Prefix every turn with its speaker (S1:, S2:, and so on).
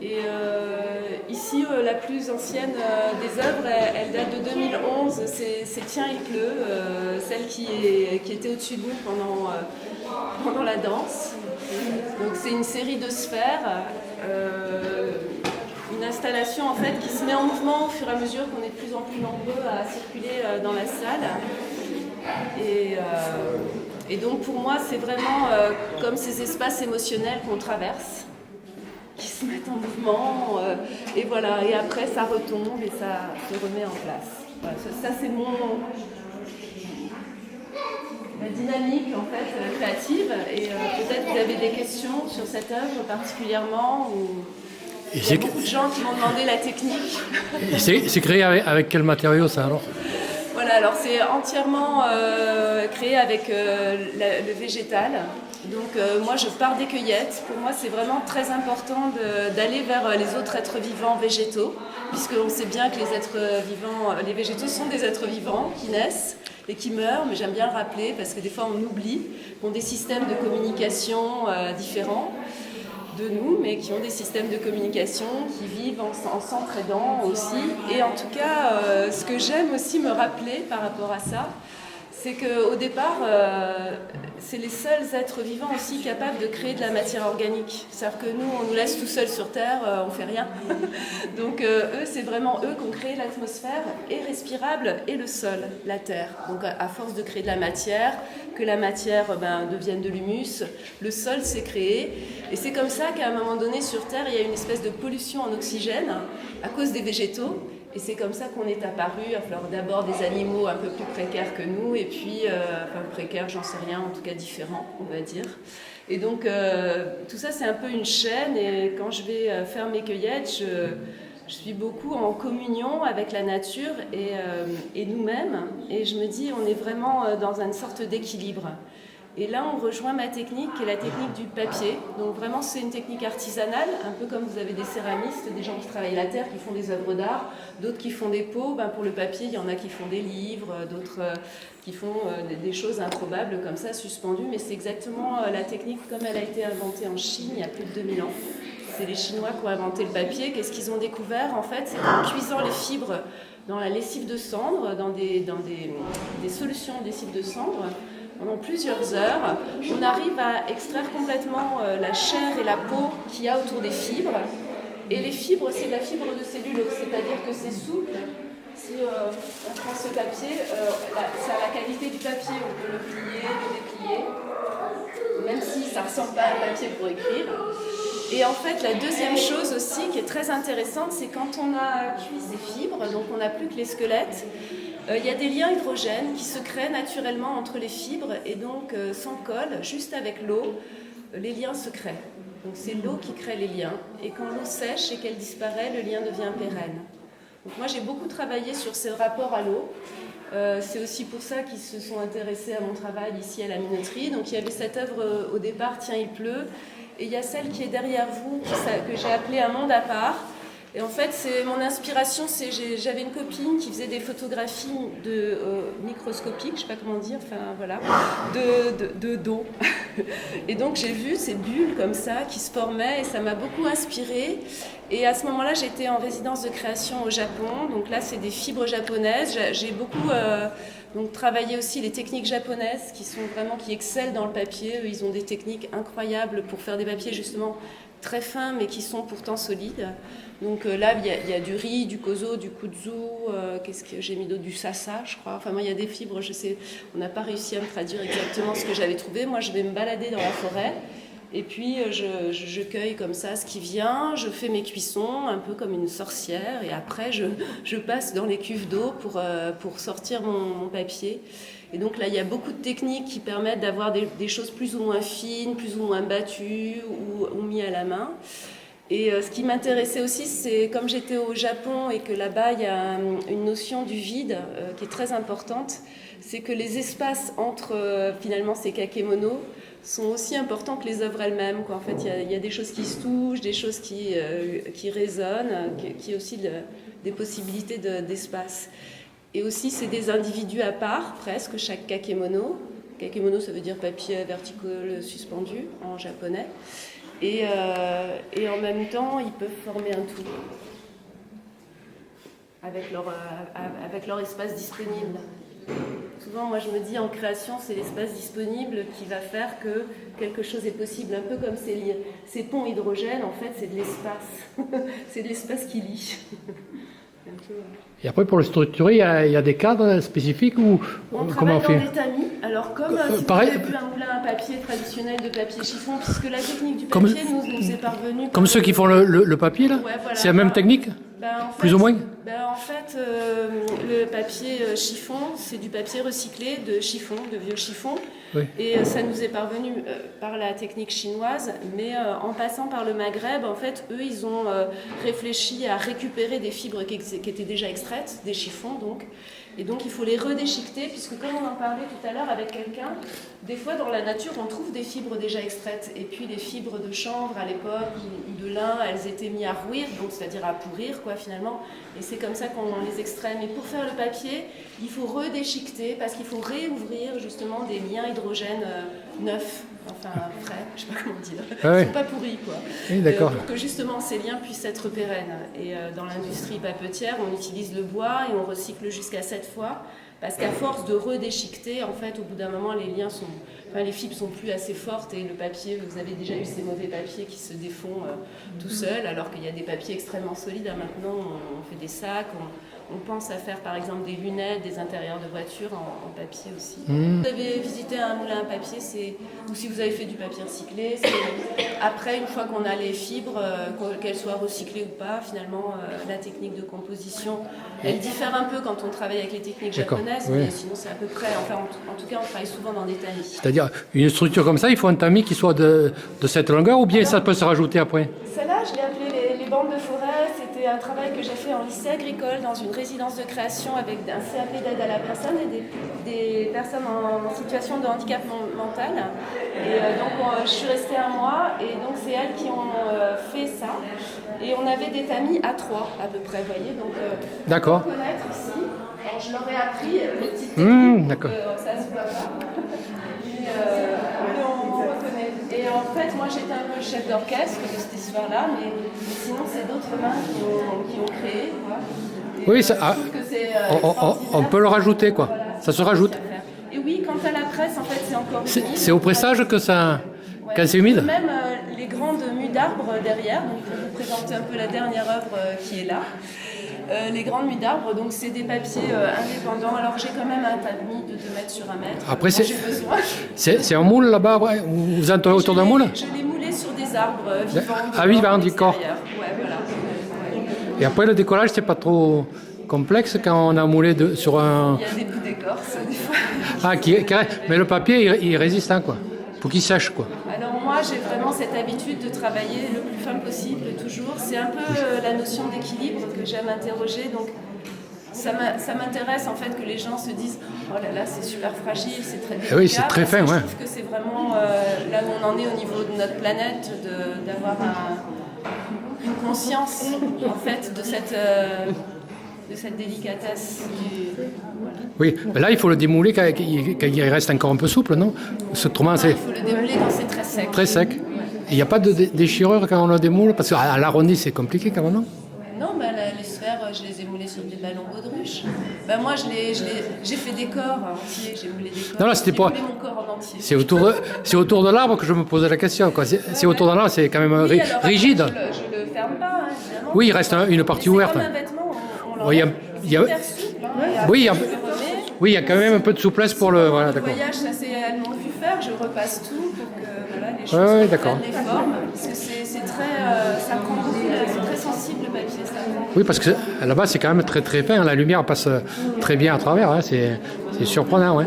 S1: Et ici, la plus ancienne des œuvres, elle date de 2011. C'est Tiens, il pleut, celle qui était au-dessus de nous pendant la danse. Donc c'est une série de sphères, une installation en fait qui se met en mouvement au fur et à mesure qu'on est de plus en plus nombreux à circuler dans la salle. Et donc pour moi, c'est vraiment comme ces espaces émotionnels qu'on traverse, qui se mettent en mouvement, et voilà, et après ça retombe et ça se remet en place. Voilà, ça c'est la dynamique en fait créative, et peut-être vous avez des questions sur cette œuvre particulièrement, ou il y a beaucoup de gens qui m'ont demandé la technique.
S2: C'est créé avec quel matériau ça alors?
S1: Voilà, alors c'est entièrement créé avec le végétal. Donc moi je pars des cueillettes. Pour moi c'est vraiment très important d'aller vers les autres êtres vivants végétaux, puisqu'on sait bien que les êtres vivants, les végétaux sont des êtres vivants qui naissent et qui meurent, mais j'aime bien le rappeler parce que des fois on oublie, ont des systèmes de communication différents de nous, mais qui ont des systèmes de communication, qui vivent en s'entraidant aussi. Et en tout cas, ce que j'aime aussi me rappeler par rapport à ça, c'est qu'au départ, c'est les seuls êtres vivants aussi capables de créer de la matière organique. C'est-à-dire que nous, on nous laisse tout seuls sur Terre, on fait rien. Donc eux, c'est vraiment eux qui ont créé l'atmosphère et respirable et le sol, la Terre. Donc à force de créer de la matière, que la matière devienne de l'humus, le sol s'est créé. Et c'est comme ça qu'à un moment donné sur Terre, il y a une espèce de pollution en oxygène à cause des végétaux. Et c'est comme ça qu'on est apparu. Alors d'abord des animaux un peu plus précaires que nous, et puis, précaires, j'en sais rien, en tout cas différents, on va dire. Et donc tout ça c'est un peu une chaîne, et quand je vais faire mes cueillettes, je suis beaucoup en communion avec la nature et nous-mêmes. Et je me dis, on est vraiment dans une sorte d'équilibre. Et là, on rejoint ma technique, qui est la technique du papier. Donc vraiment, c'est une technique artisanale, un peu comme vous avez des céramistes, des gens qui travaillent la terre, qui font des œuvres d'art, d'autres qui font des pots. Pour le papier, il y en a qui font des livres, d'autres qui font des choses improbables comme ça, suspendues. Mais c'est exactement la technique comme elle a été inventée en Chine il y a plus de 2000 ans. C'est les Chinois qui ont inventé le papier. Qu'est-ce qu'ils ont découvert en fait? C'est qu'en cuisant les fibres dans la lessive de cendre, dans des solutions de lessive de cendre, pendant plusieurs heures, on arrive à extraire complètement la chair et la peau qu'il y a autour des fibres. Et les fibres, c'est de la fibre de cellulose, c'est-à-dire que c'est souple. Si on prend ce papier, ça a la qualité du papier, on peut le plier, le déplier, même si ça ne ressemble pas à un papier pour écrire. Et en fait, la deuxième chose aussi qui est très intéressante, c'est quand on a cuit ces fibres, donc on n'a plus que les squelettes, il y a des liens hydrogènes qui se créent naturellement entre les fibres, et donc sans colle, juste avec l'eau, les liens se créent. Donc c'est l'eau qui crée les liens, et quand l'eau sèche et qu'elle disparaît, le lien devient pérenne. Donc moi j'ai beaucoup travaillé sur ce rapport à l'eau. C'est aussi pour ça qu'ils se sont intéressés à mon travail ici à la minoterie. Donc il y avait cette œuvre au départ, Tiens, il pleut, et il y a celle qui est derrière vous, que j'ai appelée Un monde à part. Et en fait, c'est mon inspiration, j'avais une copine qui faisait des photographies microscopiques, je sais pas comment dire, de d'eau. Et donc j'ai vu ces bulles comme ça qui se formaient, et ça m'a beaucoup inspirée. Et à ce moment-là, j'étais en résidence de création au Japon. Donc là, c'est des fibres japonaises. J'ai beaucoup travaillé aussi les techniques japonaises qui excellent dans le papier. Eux, ils ont des techniques incroyables pour faire des papiers justement très fins, mais qui sont pourtant solides. Donc là, il y a du riz, du kozo, du kudzu, qu'est-ce que j'ai mis d'autre, du sasa, je crois. Enfin, moi, il y a des fibres, je sais, on n'a pas réussi à me traduire exactement ce que j'avais trouvé. Moi, je vais me balader dans la forêt, et puis je cueille comme ça ce qui vient, je fais mes cuissons, un peu comme une sorcière, et après, je passe dans les cuves d'eau pour sortir mon papier. Et donc là, il y a beaucoup de techniques qui permettent d'avoir des choses plus ou moins fines, plus ou moins battues ou mises à la main. Et ce qui m'intéressait aussi, c'est comme j'étais au Japon et que là-bas, il y a une notion du vide qui est très importante, c'est que les espaces entre finalement ces kakémonos sont aussi importants que les œuvres elles-mêmes, quoi. En fait, il y a des choses qui se touchent, des choses qui résonnent, qui aussi des possibilités d'espace. Et aussi, c'est des individus à part, presque, chaque kakémono. Kakémono, ça veut dire papier vertical suspendu en japonais. et en même temps, ils peuvent former un tout avec leur espace disponible. Souvent, moi, je me dis, en création, c'est l'espace disponible qui va faire que quelque chose est possible. Un peu comme ces ponts hydrogène, en fait, c'est de l'espace. C'est de l'espace qui lie.
S2: Et après, pour le structurer, il y a des cadres spécifiques ou comment on fait?
S1: Dans des tamis. Alors, comme si vous avez vu un moulin à papier traditionnel de papier chiffon, puisque la technique du papier nous est parvenue...
S2: Comme ceux qui font le papier, là?
S1: Ouais, voilà.
S2: C'est la même technique? Plus ou moins?
S1: En fait, le papier chiffon, c'est du papier recyclé de chiffon, de vieux chiffon. Oui. Et ça nous est parvenu par la technique chinoise, mais en passant par le Maghreb, en fait, eux, ils ont réfléchi à récupérer des fibres qui étaient déjà extraites, des chiffons donc. Et donc il faut les redéchiqueter, puisque comme on en parlait tout à l'heure avec quelqu'un, des fois dans la nature on trouve des fibres déjà extraites. Et puis les fibres de chanvre à l'époque, ou de lin, elles étaient mises à rouir, donc c'est-à-dire à pourrir quoi finalement. Et c'est comme ça qu'on les extrait. Mais pour faire le papier, il faut redéchiqueter, parce qu'il faut réouvrir justement des liens hydrogènes neufs, enfin frais, je ne sais pas comment dire. Ils ne sont pas pourris quoi.
S2: Oui, d'accord.
S1: Pour que justement ces liens puissent être pérennes. Et dans l'industrie papetière, on utilise le bois et on recycle jusqu'à 7 fois, parce qu'à force de redéchiqueter, en fait, au bout d'un moment, les fibres sont plus assez fortes et le papier, vous avez déjà eu ces mauvais papiers qui se défont tout seuls, alors qu'il y a des papiers extrêmement solides. Maintenant, on fait des sacs, on pense à faire par exemple des lunettes, des intérieurs de voitures en papier aussi. Vous avez visité un moulin à papier, ou si vous avez fait du papier recyclé, après, une fois qu'on a les fibres, qu'elles soient recyclées ou pas, finalement, la technique de composition, elle diffère un peu quand on travaille avec les techniques japonaises, mais sinon c'est à peu près, enfin en tout cas on travaille souvent dans des tamis.
S2: C'est-à-dire, une structure comme ça, il faut un tamis qui soit de cette longueur, ou bien ça peut se rajouter après?
S1: Celle-là, je l'ai appelée les bandes de forêt. C'était un travail que j'ai fait en lycée agricole, dans une résidence de création avec un CAP d'aide à la personne et des personnes en situation de handicap mental. Et donc je suis restée un mois, et donc c'est elles qui ont fait ça. Et on avait des tamis à 3 à peu près, vous voyez. Donc
S2: d'accord.
S1: On peut connaître ici. Alors, je leur ai appris les petites techniques,
S2: d'accord.
S1: Ça se voit pas. On reconnaît. Et en fait, moi j'étais un peu chef d'orchestre de cette histoire-là, mais sinon c'est d'autres mains qui ont créé. Quoi.
S2: Oui, on peut le rajouter, quoi. Voilà, ça se rajoute.
S1: Et oui, quant à la presse, en fait, c'est encore humide.
S2: C'est au pressage que ça... Quand c'est humide.
S1: Même les grandes mues d'arbres derrière, donc je vais vous présenter un peu la dernière œuvre qui est là. Les grandes mues d'arbres, donc c'est des papiers indépendants. Alors j'ai quand même un tamis de 2 mètres sur 1 mètre.
S2: Après, c'est un moule là-bas, vous êtes autour d'un moule?
S1: Je l'ai moulé sur des arbres vivants.
S2: Ah oui, d'accord.
S1: Ouais, voilà.
S2: Et après, le décollage, c'est pas trop complexe quand on a moulé sur un...
S1: Il y a des bouts d'écorce, des fois.
S2: Mais le papier, il est résistant, quoi. Faut qu'il sèche, quoi.
S1: Alors moi, j'ai vraiment cette habitude de travailler le plus fin possible, toujours. C'est un peu la notion d'équilibre que j'aime interroger. Donc, ça m'intéresse en fait que les gens se disent « Oh là là, c'est super fragile, c'est très délicat ».
S2: Oui, c'est très fin,
S1: Je trouve que c'est vraiment là où on en est au niveau de notre planète, d'avoir une conscience en fait de cette délicatesse.
S2: Voilà. Oui, mais là il faut le démouler quand il reste encore un peu souple, non? Autrement,
S1: il faut le démouler quand c'est très sec.
S2: Très sec. Il n'y a pas de déchirure quand on le démoule? Parce qu'à l'arrondi c'est compliqué quand même, non?
S1: Non, les sphères, je les ai moulées sur des ballons baudruche. Moi, j'ai fait des corps entiers, j'ai moulé des corps.
S2: Non, là, c'était pas...
S1: J'ai moulé mon corps en entier.
S2: C'est autour de l'arbre que je me posais la question, quoi. C'est autour de l'arbre, c'est quand même rigide.
S1: Après, je le ferme pas, évidemment.
S2: Oui, il reste une partie ouverte.
S1: C'est comme un vêtement,
S2: oui, il y a quand même un peu de souplesse pour le... Voilà, d'accord.
S1: Le voyage, elles m'ont vu faire, je repasse tout pour que les choses prennent des formes. Parce que c'est très... ça prend beaucoup, c'est très sensible le papier. Ça.
S2: Oui, parce que là-bas, c'est quand même très très fin. La lumière passe très bien à travers. C'est surprenant, ouais.